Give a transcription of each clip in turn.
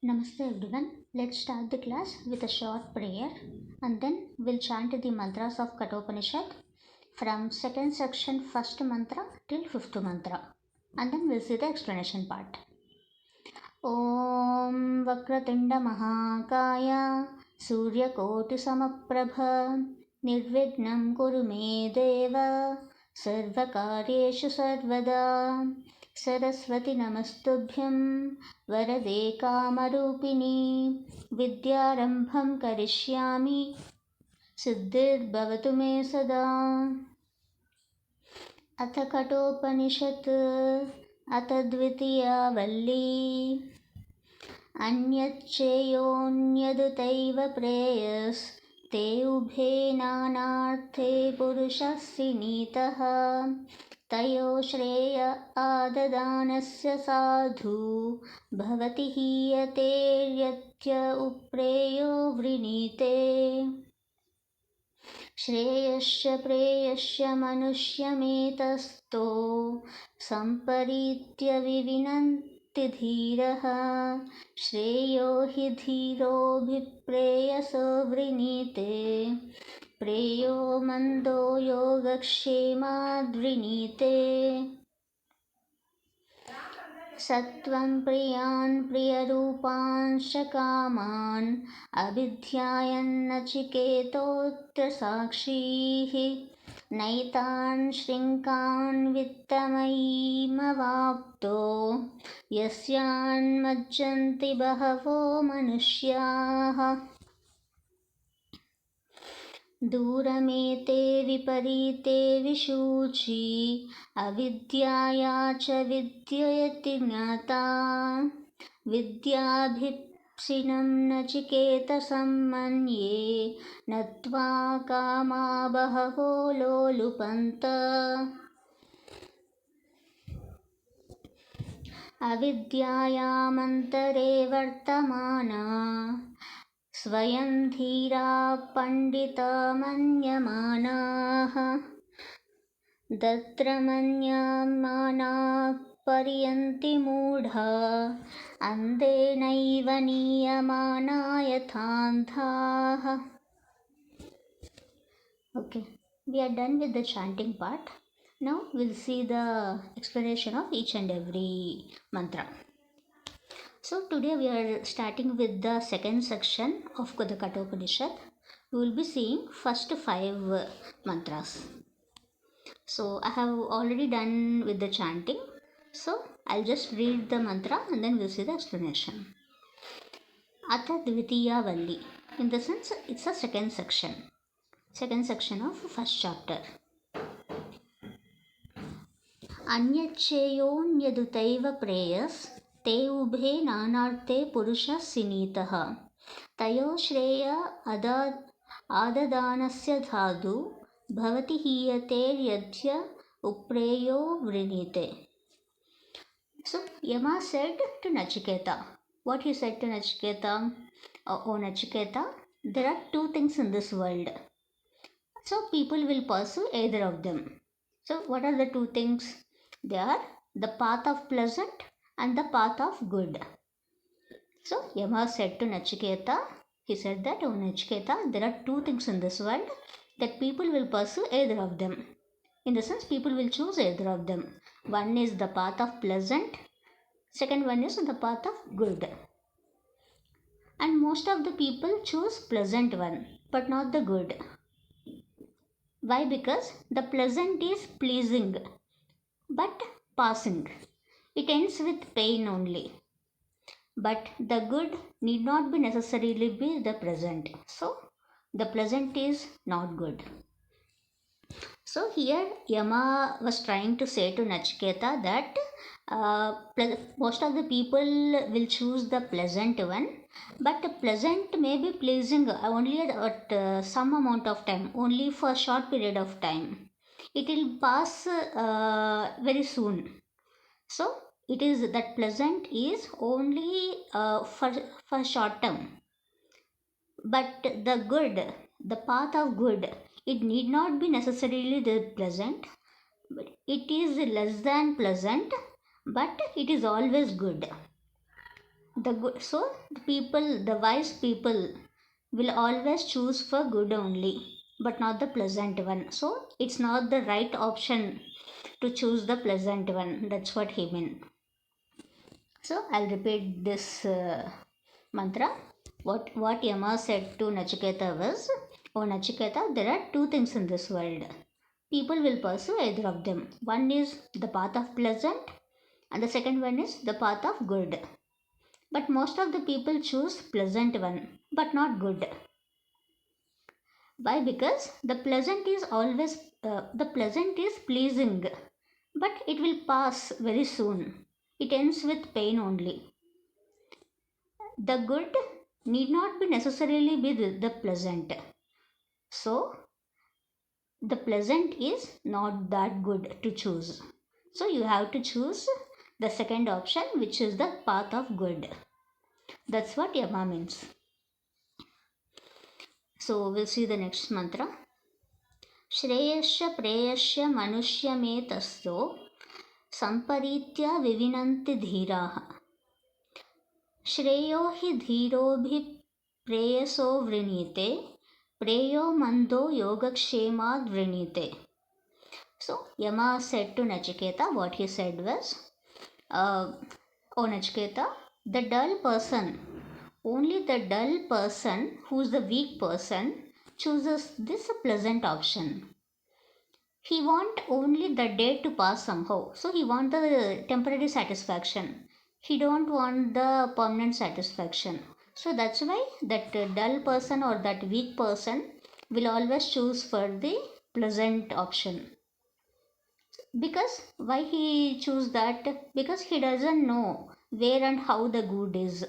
Namaste everyone. Let's start the class with a short prayer and then we'll chant the mantras of Katopanishad from second section first mantra till fifth mantra and then we'll see the explanation part. Om Vakratunda Mahakaya Suryakoti Samaprabha Nirvignam Kuru Me Deva Sarvakaryeshu Sarvada Saraswati Namastubhyam Varade Kamarupini Vidyarambham Karishyami Siddhir Bhavatu Me Sada Atha Katopanishad Atha Dvitiya Valli अन्यच्चेयोऽन्यदुतैव प्रेयस् ते उभे नानार्थे पुरुषस्य नीतः तयो श्रेय आददानस्य साधु भवति हीयतेर्यत्य उप्रेयो वृणीते श्रेयश्च प्रेयश्च मनुष्यमेतस्तो सम्परीत्य विविनन्ति धीरः श्रेयो हि धीरोऽभिप्रेयसो वृणीते प्रेयो मन्दो योगक्षेमाद्वृणीते सत्वं प्रियान् प्रियरूपांश्च कामान् अभिध्यायन्नचिकेतोऽत्र साक्षीः नैतान् शृङ्कान् वित्तमयीमवाप्तो यस्यान्मज्जन्ति बहवो मनुष्याः दूरमेते विपरीते विशूची अविद्याया च विद्ययति ज्ञाता विद्याभिप्सिनं नचिकेतसं मन्ये नत्वा कामा बहवो लोलुपन्त अविद्यायामन्तरे वर्तमाना स्वयं धीरा पंडिता मन्यमानाः तत्र मन्यमानाः पर्यन्ति मूढा अन्धेनैव नीयमाना यथान्धाः. Okay, we are done with the chanting part. Now we'll see the explanation of each and every mantra. So today we are starting with the second section of the Katha Upanishad. We will be seeing first 5 mantras. So I have already done with the chanting. So I'll just read the mantra and then we'll see the explanation. Atha Dvitiya Valli. In the sense it's a second section. Second section of first chapter. Anyaccheyonyadutaiva preyas ते उभे नानार्थे पुरुषस्य नीतः तयो श्रेय आददानस्य धातु भवति हीयतेर्यद्य उप्रेयो वृणीते. So Yama said to Nachiketa, what he said to Nachiketa? Oh Nachiketa, there are 2 things in this world. So people will pursue either of them. So what are the 2 things? They are the path of pleasant and the path of good. So Yama said to Nachiketa, he said that, oh Nachiketa, there are 2 things in this world that people will pursue either of them. In the sense, people will choose either of them. One is the path of pleasant, second one is the path of good. And most of the people choose pleasant one, but not the good. Why? Because the pleasant is pleasing, but passing. It ends with pain only. But the good need not be necessarily be the pleasant. So the pleasant is not good. So here Yama was trying to say to Nachiketa that most of the people will choose the pleasant one, but the pleasant may be pleasing only at some amount of time, only for a short period of time. It will pass very soon. So it is that pleasant is only for short term. But the good, the path of good, it need not be necessarily the pleasant, but it is less than pleasant, but it is always good. the wise people will always choose for good only, but not the pleasant one. So it's not the right option to choose the pleasant one. That's what he meant. So I'll repeat this mantra. What Yama said to Nachiketa was, "O Nachiketa, there are two things in this world. People will pursue either of them. One is the path of pleasant, and the second one is the path of good. But most of the people choose pleasant one, but not good. Why? Because the pleasant is pleasing, but it will pass very soon. It ends with pain only. The good need not be necessarily be the pleasant. So the pleasant is not that good to choose. So you have to choose the second option, which is the path of good. That's what Yama means. So we'll see the next mantra. श्रेयश्च प्रेयश्च मनुष्यमेतस्तो सम्परीत्या विविनन्ति धीराः श्रेयो हि धीरोभिप्रेयसो वृणीते प्रेयो मन्दो योगक्षेमाद् वृणीते. So Yama said to Nachiketa, what he said was, O Nachiketa, the dull person, only the dull person, who is the weak person, chooses this pleasant option. He want only the day to pass somehow. So he want the temporary satisfaction. He don't want the permanent satisfaction. So that's why that dull person or that weak person will always choose for the pleasant option. Because why he choose that? Because he doesn't know where and how the good is.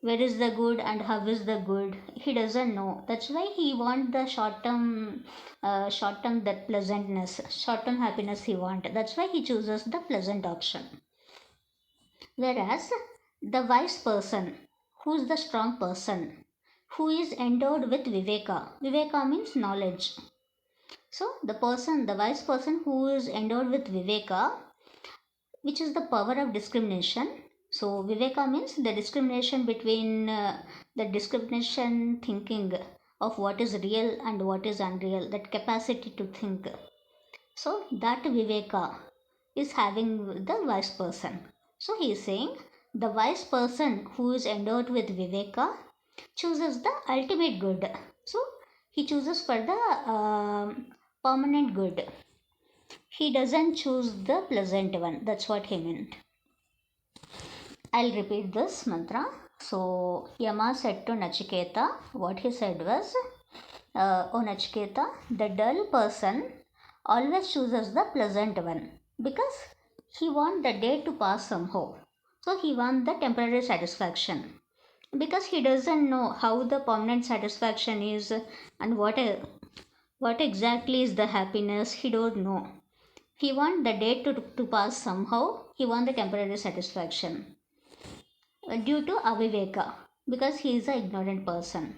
Where is the good and how is the good? He doesn't know. That's why he want the short term that pleasantness, short term happiness he want. That's why he chooses the pleasant option. Whereas the wise person, who is the strong person, who is endowed with viveka means knowledge. So the wise person who is endowed with viveka, which is the power of discrimination. So viveka means the discrimination between the discrimination thinking of what is real and what is unreal, that capacity to think. So that viveka is having the wise person. So he is saying the wise person who is endowed with viveka chooses the ultimate good. So he chooses for the permanent good. He doesn't choose the pleasant one. That's what he meant. I'll repeat this mantra. So Yama said to Nachiketa, what he said was, O Nachiketa, the dull person always chooses the pleasant one because he wants the day to pass somehow. So he wants the temporary satisfaction because he doesn't know how the permanent satisfaction is and what exactly is the happiness. He don't know. He wants the day to pass somehow. He wants the temporary satisfaction due to aviveka, because he is an ignorant person.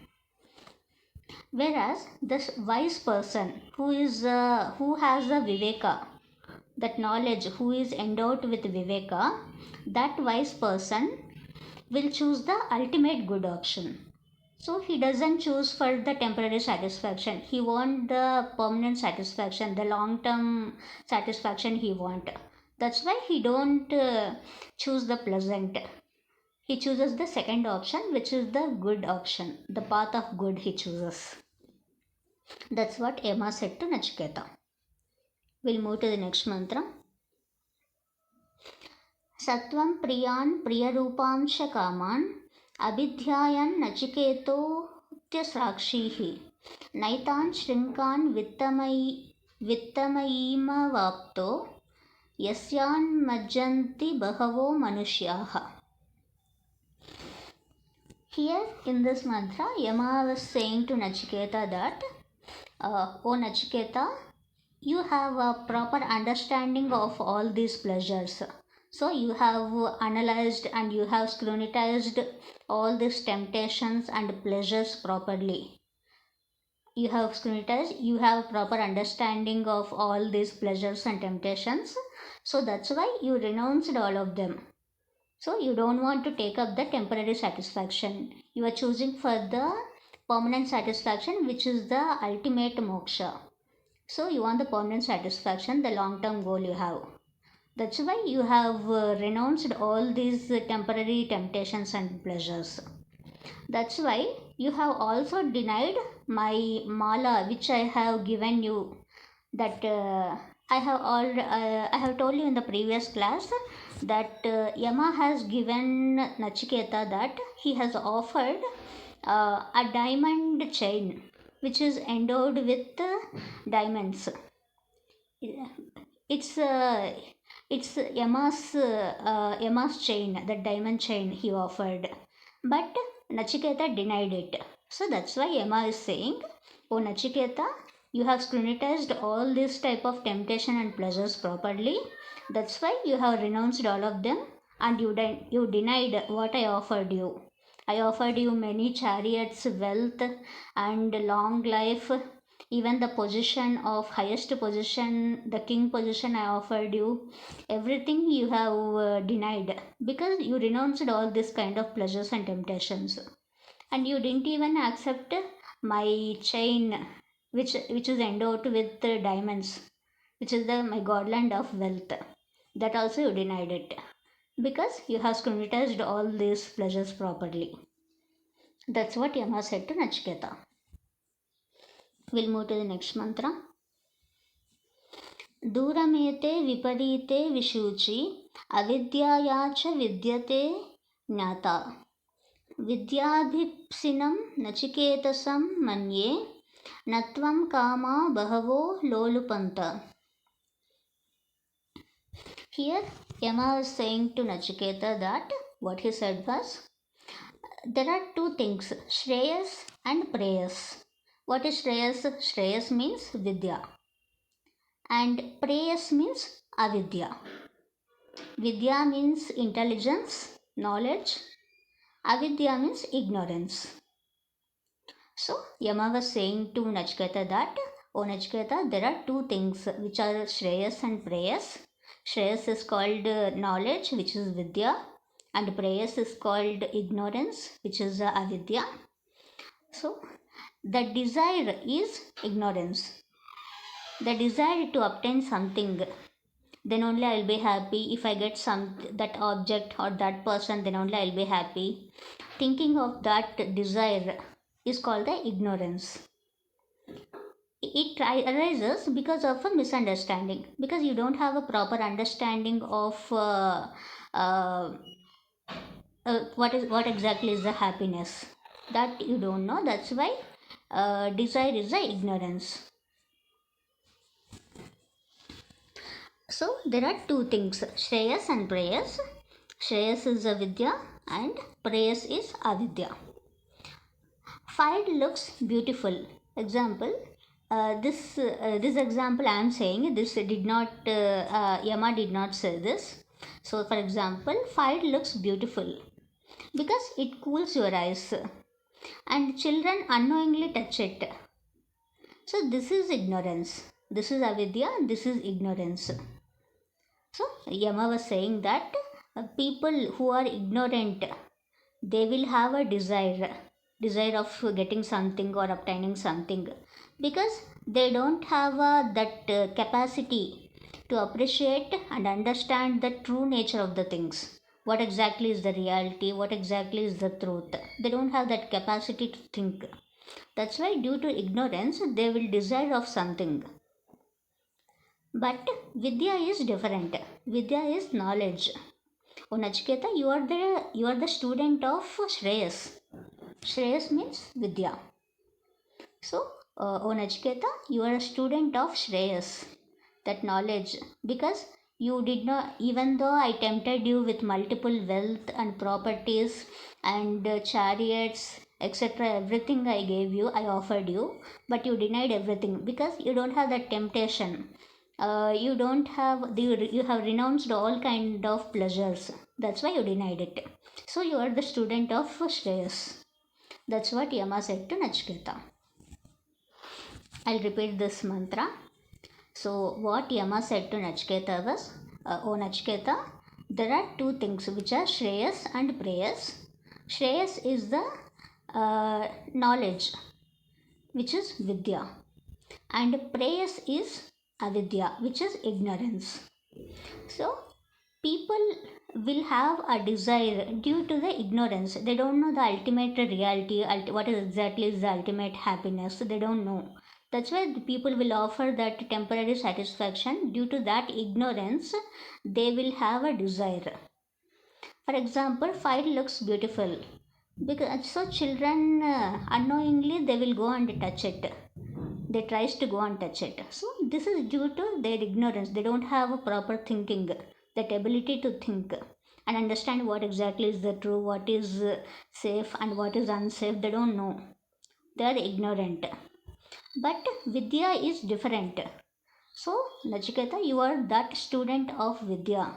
Whereas this wise person who has the viveka, that knowledge, who is endowed with viveka, that wise person will choose the ultimate good option. So he doesn't choose for the temporary satisfaction. He wants the permanent satisfaction, the long-term satisfaction he want. That's why he don't choose the pleasant. He chooses the second option, which is the good option. The path of good he chooses. That's what Yama said to Nachiketa. We'll move to the next mantra. Satvam priyan priyarupansha kaman abhidhyayan nachiketo tyasrakshihi naitan shrinkan vittamayima vapto yasyan majjanti bahavo manushyaha. Here in this mantra, Yama was saying to Nachiketa that, O Nachiketa, you have a proper understanding of all these pleasures. So you have analyzed and you have scrutinized all these temptations and pleasures properly. You have scrutinized, you have proper understanding of all these pleasures and temptations. So that's why you renounced all of them. So you don't want to take up the temporary satisfaction. You are choosing for the permanent satisfaction, which is the ultimate moksha. So you want the permanent satisfaction, the long-term goal you have. That's why you have renounced all these temporary temptations and pleasures. That's why you have also denied my mala, which I have given you. That I have told you in the previous class that Yama has given Nachiketa that he has offered a diamond chain which is endowed with diamonds. It's it's Yama's chain, the diamond chain he offered, but Nachiketa denied it. So that's why Yama is saying, "Oh Nachiketa, you have scrutinized all this type of temptation and pleasures properly. That's why you have renounced all of them, and you denied what I offered you. I offered you many chariots, wealth, and long life, even the position of highest position, the king position I offered you. Everything you have denied because you renounced all this kind of pleasures and temptations, and you didn't even accept my chain, which is endowed with diamonds, which is the my godland of wealth. That also you denied it because you have scrutinized all these pleasures properly." That's what Yama said to Nachiketa. We'll move to the next mantra. दूरमेते विपरीते विशूचि अविद्याया च विद्यते ज्ञाता विद्याभिप्सिनं नचिकेतसं मन्ये न त्वं कामा बहवो लोलुपन्त. Here Yama is saying to Nachiketa that what he said was, there are two things, Shreyas and Preyas. What is Shreyas? Shreyas means Vidya and Preyas means Avidya. Vidya means intelligence, knowledge. Avidya means ignorance. So Yama was saying to Nachiketa that, "Oh Nachiketa, there are two things which are Shreyas and Preyas. Shreyas is called knowledge, which is Vidya, and Preyas is called ignorance, which is Avidya. So the desire is ignorance. The desire to obtain something, then only I'll be happy. If I get that object or that person, then only I'll be happy. Thinking of that desire is called the ignorance. It arises because of a misunderstanding, because you don't have a proper understanding of what exactly is the happiness. That you don't know. That's why desire is the ignorance. So there are two things, Shreyas and Preyas. Shreyas is Avidya and Preyas is Avidya. Fire looks beautiful. Example, this example I am saying, this did not Yama did not say this. So for example, fire looks beautiful because it cools your eyes and children unknowingly touch it. So this is ignorance. This is avidya, this is ignorance. So Yama was saying that people who are ignorant, they will have a desire of getting something or obtaining something, because they don't have that capacity to appreciate and understand the true nature of the things. What exactly is the reality? What exactly is the truth? They don't have that capacity to think. That's why, due to ignorance, they will desire of something. But Vidya is different. Vidya is knowledge. Oh Nachiketa, you are the student of Shreyas. Shreyas means Vidya. So, oh Nachiketa, you are a student of Shreyas, that knowledge, because you did not, even though I tempted you with multiple wealth and properties and chariots, etc., everything I gave you, I offered you, but you denied everything because you don't have that temptation. You don't have, you have renounced all kind of pleasures. That's why you denied it. So you are the student of Shreyas. That's what Yama said to Nachiketa. I'll repeat this mantra. So what Yama said to Nachiketa was, "Oh Nachiketa, There are two things which are Shreyas and Preyas. Shreyas is the knowledge, which is Vidya, and Preyas is Avidya, which is ignorance. So, people will have a desire due to the ignorance. They don't know the ultimate reality, what is exactly is the ultimate happiness. They don't know. That's why the people will offer that temporary satisfaction. Due to that ignorance, they will have a desire. For example, fire looks beautiful. Because so children unknowingly they will go and touch it. They tries to go and touch it. So this is due to their ignorance. They don't have a proper thinking, that ability to think and understand what exactly is the true, what is safe and what is unsafe. They don't know. They are ignorant. But Vidya is different. So Nachiketa, you are that student of Vidya,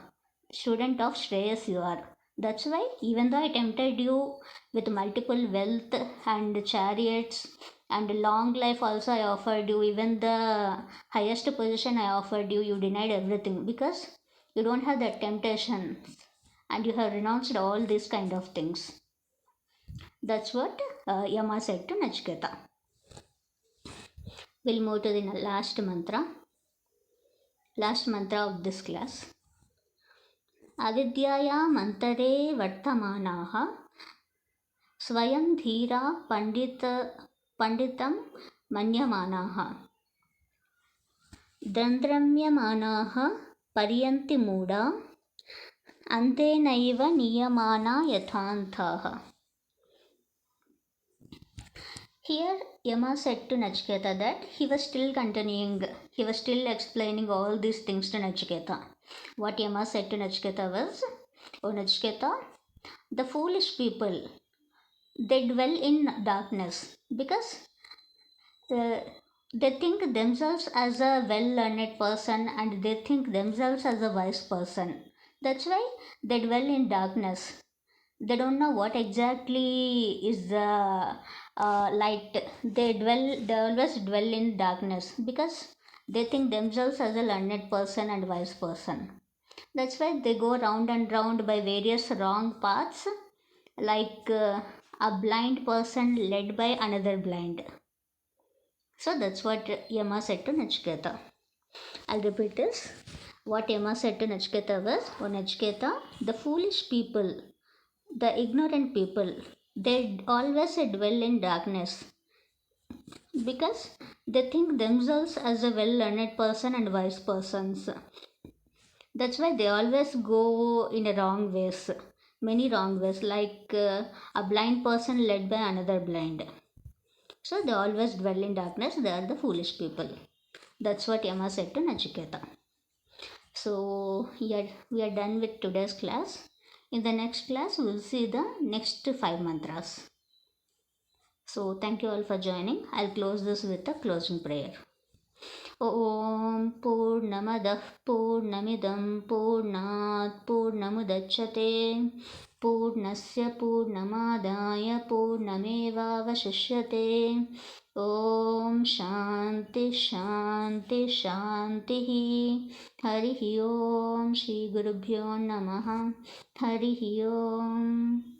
student of Shreyas you are. That's why even though I tempted you with multiple wealth and chariots and long life also I offered you, even the highest position I offered you, you denied everything because you don't have that temptation and you have renounced all these kind of things. That's what Yama said to Nachiketa. We'll move to the last mantra. Last mantra of this class. अविद्यायामन्तरे वर्तमानाः स्वयं धीरा पण्डितं मन्यमानाः दन्द्रम्यमानाः पर्यन्ति मूढा अन्तेनैव नियमाना यथान्ताः. Here Yama said to Nachiketa that he was still continuing, he was still explaining all these things to Nachiketa. What Yama said to Nachiketa was, "O Nachiketa, the foolish people, they dwell in darkness because uh, they think themselves as a well-learned person and they think themselves as a wise person. That's why they dwell in darkness. They don't know what exactly is the light. They always dwell in darkness because they think themselves as a learned person and wise person. That's why they go round and round by various wrong paths, like a blind person led by another blind." So that's what Yama said to Nachiketa. I'll repeat this. What Yama said to Nachiketa was, "O Nachiketa, the foolish people, the ignorant people, they always dwell in darkness because they think themselves as a well-learned person and wise persons. That's why they always go in a wrong ways, many wrong ways, like a blind person led by another blind. So they always dwell in darkness. They are the foolish people." That's what Yama said to Nachiketa. So here we are done with today's class. In the next class, we will see the next 5 mantras. So thank you all for joining. I'll close this with a closing prayer. Om Purnamadah Purnamidam Purnat Purnamudachyate Purnasya Purnamadaya Purnamevavashishyate. Om Shanti Shanti Shanti. Harihi Om Shri Gurubhyo Namaha. Harihi Om.